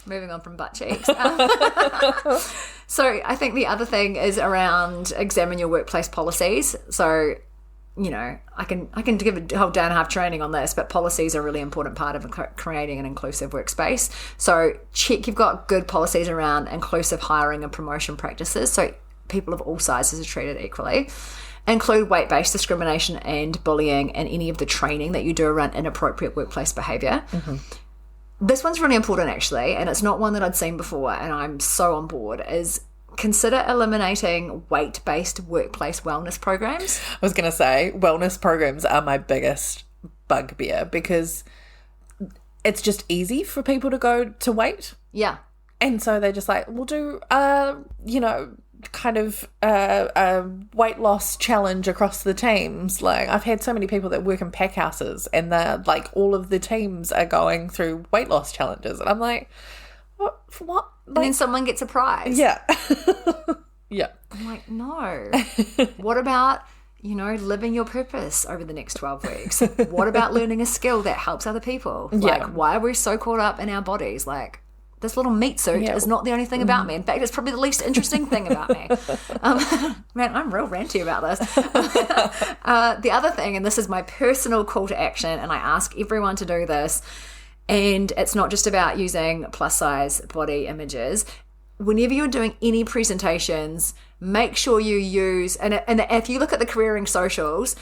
Moving on from butt cheeks. So I think the other thing is around examine your workplace policies. So, I can give a whole day and a half training on this, but policies are a really important part of creating an inclusive workspace. So check you've got good policies around inclusive hiring and promotion practices, so people of all sizes are treated equally. Include weight-based discrimination and bullying in any of the training that you do around inappropriate workplace behaviour. Mm-hmm. This one's really important, actually, and it's not one that I'd seen before, and I'm so on board, is consider eliminating weight-based workplace wellness programs. I was going to say, wellness programs are my biggest bugbear because it's just easy for people to go to weight. Yeah. And so they're just like, we'll do, kind of a weight loss challenge across the teams. Like, I've had so many people that work in pack houses and they're like, all of the teams are going through weight loss challenges. And I'm like, what? Like, and then someone gets a prize. Yeah. Yeah. I'm like, no. What about, living your purpose over the next 12 weeks? What about learning a skill that helps other people? Like, why are we so caught up in our bodies? Like, this little meat suit is not the only thing about me. In fact, it's probably the least interesting thing about me. Man, I'm real ranty about this. The other thing, and this is my personal call to action, and I ask everyone to do this, and it's not just about using plus-size body images. Whenever you're doing any presentations, make sure you use, and if you look at the Careering socials,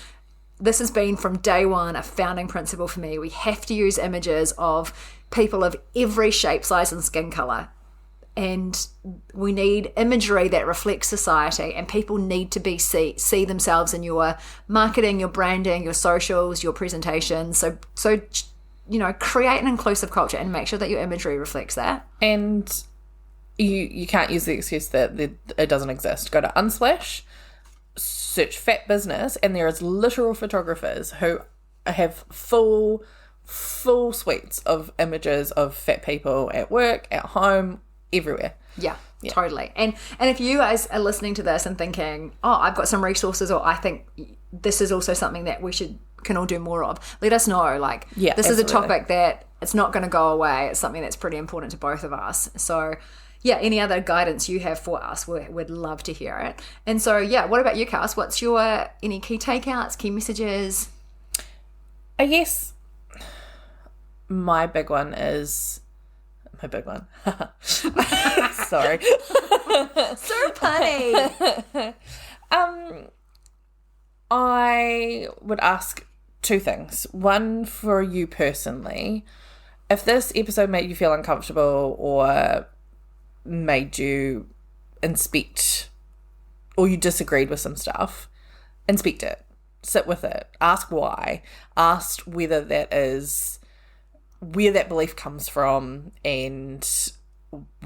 this has been from day one a founding principle for me. We have to use images of people of every shape, size, and skin color. And we need imagery that reflects society, and people need to see themselves in your marketing, your branding, your socials, your presentations. So create an inclusive culture and make sure that your imagery reflects that. And you can't use the excuse that it doesn't exist. Go to Unsplash, search fat business, and there is literal photographers who have full suites of images of fat people at work, at home, everywhere. Yeah, totally. And if you guys are listening to this and thinking, oh, I've got some resources, or I think this is also something that we can all do more of, let us know. Like, this absolutely is a topic that it's not going to go away. It's something that's pretty important to both of us. So any other guidance you have for us, we'd love to hear it. And so, what about you, Cass? What's your any key takeouts, key messages? I guess my big one. Sorry. So funny. I would ask two things. One, for you personally, if this episode made you feel uncomfortable or made you inspect, or you disagreed with some stuff, inspect it, sit with it, ask why, ask whether that is where that belief comes from, and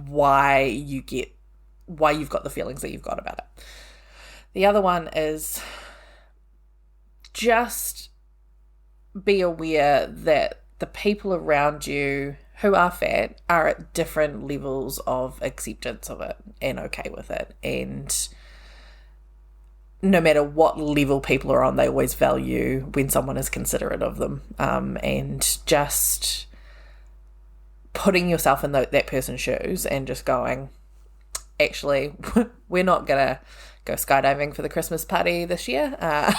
why you've got the feelings that you've got about it. The other one is just be aware that the people around you who are fat are at different levels of acceptance of it and okay with it. And no matter what level people are on, they always value when someone is considerate of them. And just putting yourself in that person's shoes and just going, actually, we're not going to go skydiving for the Christmas party this year. That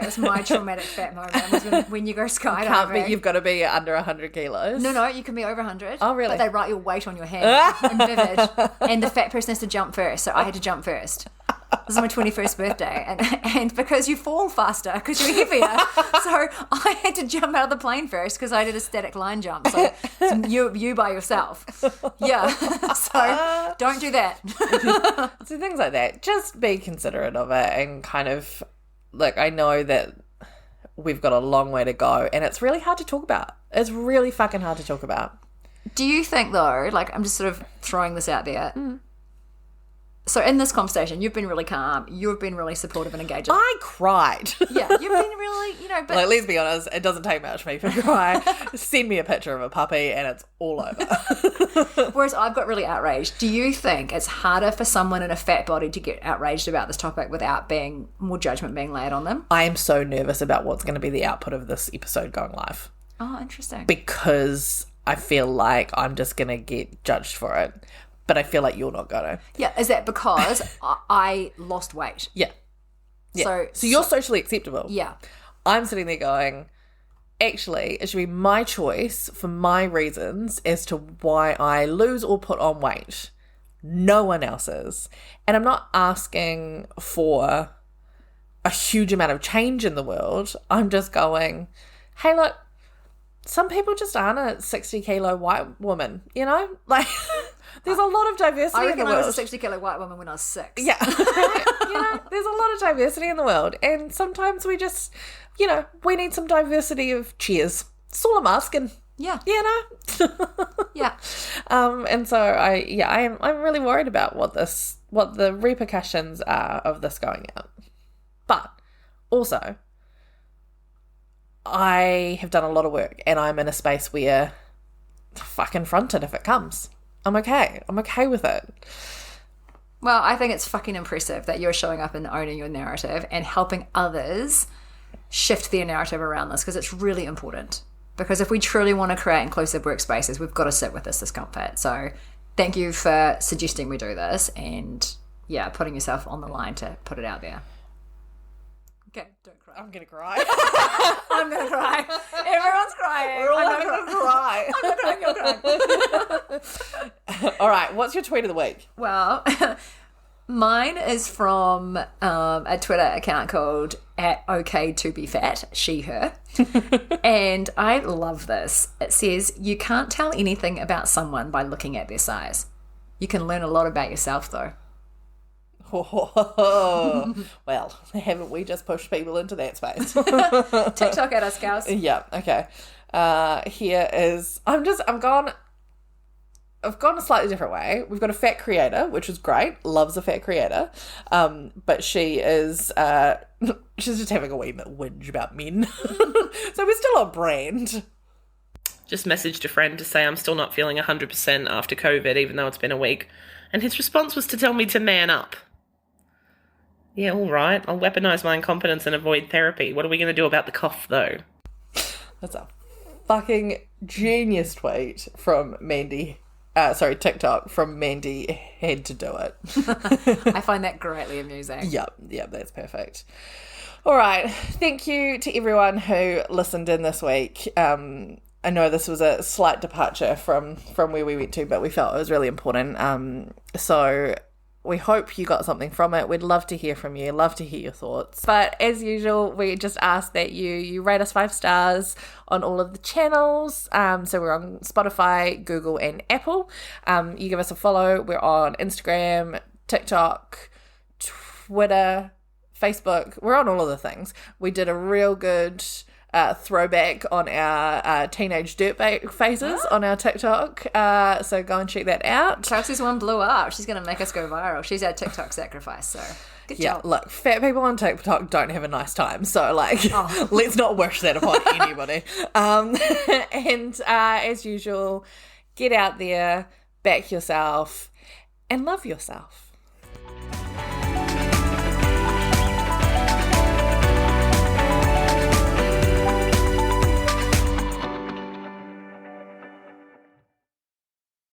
was my traumatic fat moment, was when you go skydiving. You've got to be under 100 kilos. No, you can be over 100. Oh, really? But they write your weight on your hand in vivid. And the fat person has to jump first, so I had to jump first. This is my 21st birthday, and because you fall faster because you're heavier, so I had to jump out of the plane first because I did a static line jump. So you by yourself, So don't do that. So things like that. Just be considerate of it, and kind of like, I know that we've got a long way to go, and it's really hard to talk about. It's really fucking hard to talk about. Do you think though? Like, I'm just sort of throwing this out there. So in this conversation, you've been really calm. You've been really supportive and engaging. I cried. Yeah, you've been really, but... Like, let's be honest, it doesn't take much for me to cry. Send me a picture of a puppy and it's all over. Whereas I've got really outraged. Do you think it's harder for someone in a fat body to get outraged about this topic without more judgment being laid on them? I am so nervous about what's going to be the output of this episode going live. Oh, interesting. Because I feel like I'm just going to get judged for it. But I feel like you're not gonna. Yeah, is that because I lost weight? Yeah. So you're socially acceptable. Yeah. I'm sitting there going, actually, it should be my choice for my reasons as to why I lose or put on weight. No one else's. And I'm not asking for a huge amount of change in the world. I'm just going, hey, look, some people just aren't a 60 kilo white woman, Like... There's a lot of diversity I in the reckon I was world. a 60-kilo white woman when I was 6. Yeah. There's a lot of diversity in the world. And sometimes we just, we need some diversity of cheers. That's all I'm asking. Yeah. Yeah. And so I'm really worried about what the repercussions are of this going out. But also, I have done a lot of work and I'm in a space where fucking front it if it comes. I'm okay. I'm okay with it. Well, I think it's fucking impressive that you're showing up and owning your narrative and helping others shift their narrative around this, because it's really important. Because if we truly want to create inclusive workspaces, we've got to sit with this discomfort. So thank you for suggesting we do this and, putting yourself on the line to put it out there. Okay, don't cry. I'm going to cry. I'm going to cry. Everyone's crying. We're all going to cry. I'm not crying, you're crying. All right, what's your tweet of the week? Well, mine is from a Twitter account called @OKToBeFat, she, her. And I love this. It says, you can't tell anything about someone by looking at their size. You can learn a lot about yourself, though. Well, haven't we just pushed people into that space? TikTok at us, gals. Yeah, okay. Here is, I've gone a slightly different way. We've got a fat creator, which is great. Loves a fat creator. But she is, she's just having a wee whinge about men. So we're still on brand. Just messaged a friend to say I'm still not feeling 100% after COVID, even though it's been a week. And his response was to tell me to man up. Yeah, all right. I'll weaponize my incompetence and avoid therapy. What are we going to do about the cough, though? That's a fucking genius tweet from Mandy. TikTok from Mandy had to do it. I find that greatly amusing. Yep, that's perfect. All right. Thank you to everyone who listened in this week. I know this was a slight departure from where we went to, but we felt it was really important. So we hope you got something from it. We'd love to hear from you, love to hear your thoughts. But as usual, we just ask that you rate us 5 stars on all of the channels. So we're on Spotify, Google, and Apple. You give us a follow. We're on Instagram, TikTok, Twitter, Facebook. We're on all of the things. We did a real good throwback on our teenage dirtbag phases on our TikTok. So go and check that out. Chelsea's one blew up. She's going to make us go viral. She's our TikTok sacrifice, so good job. Look, fat people on TikTok don't have a nice time, so let's not wish that upon anybody. And as usual, get out there, back yourself, and love yourself.